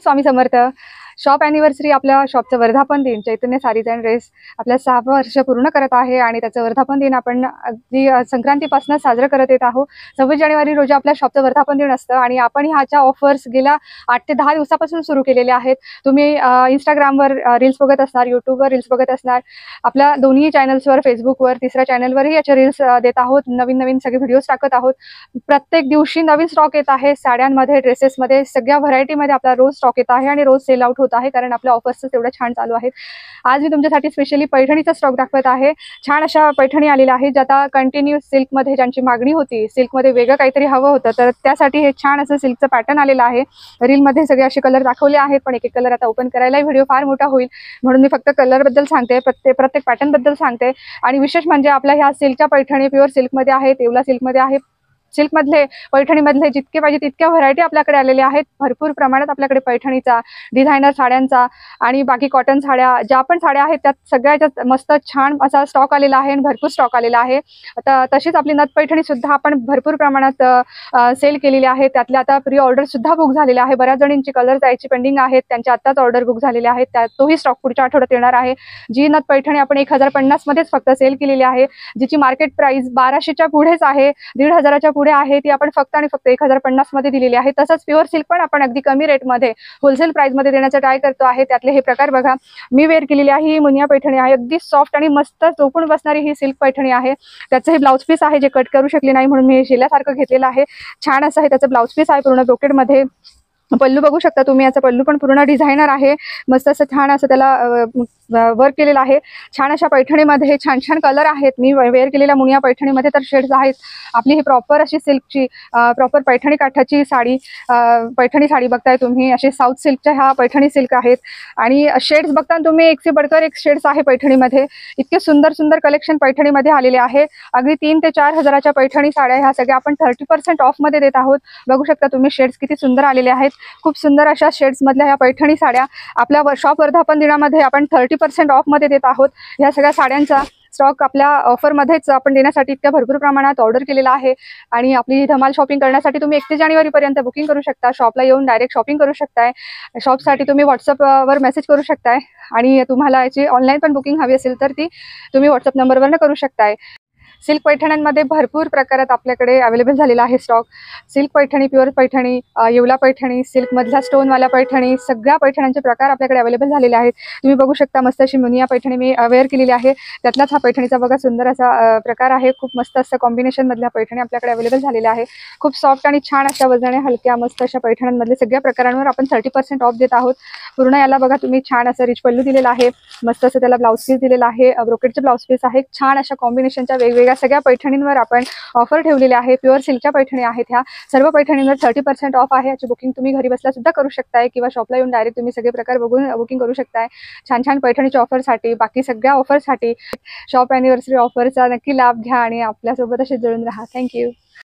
Swami Samarth. Shop anniversary, आपल्या शॉपचं वर्धापन दिन चैतन्य सारीज अँड ड्रेस आपल्या 6 वर्ष पूर्ण करत आहे आणि त्याचं वर्धापन दिन आपण अगदी संक्रांतीपासून साजरं करत येत आहोत. 26 जानेवारी रोजी आपल्या शॉपचं वर्धापन दिन असतं आणि आपण ह्याच्या ऑफर्स गेल्या 8 ते 10 दिवसापासून सुरू केलेल्या आहेत. तुम्ही इंस्टाग्रामवर रील्स बघत असणार, यूट्यूबवर रील्स बघत असणार, आपल्या दोन्ही चॅनल्सवर, फेसबुकवर, तिसऱ्या चॅनलवरही याचे रील्स देत आहोत. नवीन नवीन सगळे व्हिडिओज टाकत आहोत. प्रत्येक दिवशी नवीन स्टॉक येत आहे. साड्यांमध्ये, ड्रेसेसमध्ये, सगळ्या व्हरायटीमध्ये आपला रोज स्टॉक येत आहे आणि रोज सेल आउट होत आहे, कारण आपल्या ऑफर्स तेवढं छान चालू आहेत. आज मी तुमच्यासाठी स्पेशली पैठणीचा स्टॉक दाखवत आहे. छान अशा पैठणी आलेल्या आहेत, ज्या आता कंटिन्यू सिल्कमध्ये ज्यांची मागणी होती, सिल्कमध्ये वेगळं काहीतरी हवं होतं, तर त्यासाठी हे छान असं सिल्कचं पॅटर्न आलेलं आहे. रीलमध्ये सगळे असे कलर दाखवले आहेत, पण एक एक कलर आता ओपन करायलाही व्हिडिओ फार मोठा होईल, म्हणून मी फक्त कलरबद्दल सांगते, प्रत्येक पॅटर्नबद्दल सांगते. आणि विशेष म्हणजे आपल्या ह्या सिल्कच्या पैठणी प्युअर सिल्कमध्ये आहेत, येवला सिल्कमध्ये आहे. सिल्कमधले, पैठणीमधले जितके पाहिजे तितक्या व्हरायटी आपल्याकडे आलेल्या आहेत. भरपूर प्रमाणात आपल्याकडे पैठणीचा, डिझायनर साड्यांचा आणि बाकी कॉटन साड्या, ज्या पण साड्या आहेत त्यात सगळ्याच्यात मस्त छान असा स्टॉक आलेला आहे आणि भरपूर स्टॉक आलेला आहे. आता तशीच आपली नथ पैठणी सुद्धा आपण भरपूर प्रमाणात सेल केलेली आहे. त्यातल्या आता प्री ऑर्डर सुद्धा बुक झालेल्या आहे. बऱ्याच जणींची कलर जायची पेंडिंग आहेत, त्यांच्या आत्ताच ऑर्डर बुक झालेल्या आहेत. त्यात तोही स्टॉक पुढच्या आठवड्यात येणार आहे. जी नथ पैठणी आपण 1050 मध्येच फक्त सेल केलेली आहे, जिची मार्केट प्राइस 1200च्या पुढेच आहे, 1500च्या पुढे आहे, ती आपण फक्त आणि फक्त 1050 मध्ये दिलेली आहे. तसंच प्युअर सिल्क पण आपण अगदी कमी रेटमध्ये होलसेल प्राइसमध्ये देण्याचा ट्राय करतो आहे. त्यातले हे प्रकार बघा, मी वेअर केलेली आहे. ही मुनिया पैठणी आहे, अगदी सॉफ्ट आणि मस्त चोपून बसणारी ही सिल्क पैठणी आहे. त्याचं हे ब्लाउज पीस आहे, जे कट करू शकले नाही म्हणून मी शिल्यासारखं घेतलेलं आहे. छान असं हे त्याचं ब्लाउज पीस आहे, पूर्ण ब्रोकेडमध्ये. पल्लू बघू शकता तुम्ही, याचा पल्लू पण पूर्ण डिझायनर आहे. मस्त असं छान असं त्याला वर्क केलेलं आहे. छान अशा पैठणीमध्ये छान छान कलर आहेत. मी वेअर केलेल्या मुनिया पैठणीमध्ये तर शेड्स आहेत. आपली ही प्रॉपर अशी सिल्कची, प्रॉपर पैठणी काठाची साडी, पैठणी साडी बघताय तुम्ही. अशी साऊथ सिल्कच्या ह्या पैठणी सिल्क आहेत आणि शेड्स बघता तुम्ही, एक से बढ़कर एक शेड्स आहे पैठणीमध्ये. इतके सुंदर सुंदर कलेक्शन पैठणीमध्ये आलेले आहे. अगदी 3 ते 4 हजाराच्या पैठणी साड्या ह्या सगळ्या आपण 30% ऑफमध्ये देत आहोत. बघू शकता तुम्ही, शेड्स किती सुंदर आलेले आहेत. खूप सुंदर अशा शेड्स मधल्या ह्या पैठणी साड्या आपल्या शॉप वर्धापन दिनामध्ये आपण 30% ऑफमध्ये देत आहोत. ह्या सगळ्या साड्यांचा स्टॉक आपल्या ऑफरमध्येच आपण देण्यासाठी इतक्या भरपूर प्रमाणात ऑर्डर केलेला आहे. आणि आपली धमाल शॉपिंग करण्यासाठी तुम्ही 31 जानेवारीपर्यंत बुकिंग करू शकता. शॉपला येऊन डायरेक्ट शॉपिंग करू शकताय. शॉपसाठी तुम्ही व्हॉट्सअपवर मेसेज करू शकताय आणि तुम्हाला याची ऑनलाईन पण बुकिंग हवी असेल तर ती तुम्ही व्हॉट्सअप नंबरवरनं करू शकताय. सिल्क पैठण्यांमध्ये भरपूर प्रकारात आपल्याकडे अवेलेबल झालेला आहे stock. Silk Paithani, pure Paithani, Yeola Paithani, सिल्कमधला स्टोनवाला पैठणी, सगळ्या पैठण्यांचे प्रकार आपल्याकडे अवेलेबल झालेले आहेत. तुम्ही बघू शकता, मस्त अशी मुनिया पैठणी मी वेअर केलेली आहे. त्यातलाच हा पैठणीचा बघा सुंदर असा प्रकार आहे. खूप मस्त असं कॉम्बिनेशनमधल्या पैठणी आपल्याकडे अवेलेबल झालेल्या आहे. खूप सॉफ्ट आणि छान अशा वजने हलक्या मस्त अशा पैठण्यांमधले सगळ्या प्रकारांवर आपण 30% ऑफ देत आहोत. पूर्ण याला बघा तुम्ही, छान असं रिच पल्लू दिलेला आहे. मस्त असं त्याला ब्लाउज पीस दिलेला आहे. ब्रोकेडचे ब्लाउज पीस आहे. छान अशा कॉम्बिनेशनच्या वेगवेगळ्या सगळ्या पैठणींवर आपण ऑफर ठेवलेले आहे. प्युअर सिल्कच्या पैठणी आहेत. ह्या सर्व पैठणींवर 30% ऑफ आहे. याची बुकिंग तुम्ही घरी बसल्या सुद्धा करू शकताय किंवा शॉपला येऊन डायरेक्ट तुम्ही सगळे प्रकार बघून बुकिंग करू शकताय. छान छान पैठणीच्या ऑफरसाठी, बाकी सगळ्या ऑफरसाठी, शॉप अॅनिव्हर्सरी ऑफरचा नक्की लाभ घ्या आणि आपल्यासोबत असे जुळून राहा. थँक्यू.